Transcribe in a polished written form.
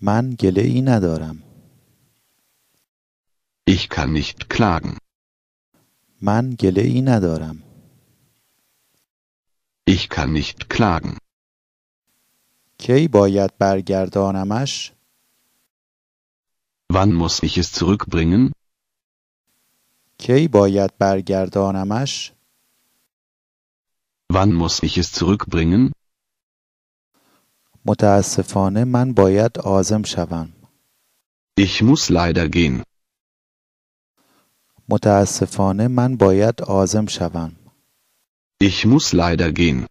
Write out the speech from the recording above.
من گله‌ای ندارم. Ich kann nicht klagen. من گله‌ای ندارم. Ich kann nicht klagen. کی باید برگردانمش؟ Wann muss ich es zurückbringen? کی باید برگردانمش؟ Wann muss ich es zurückbringen? متاسفانه من باید عازم شوم. Ich muss leider gehen. متاسفانه من باید عازم شوم. Ich muss leider gehen.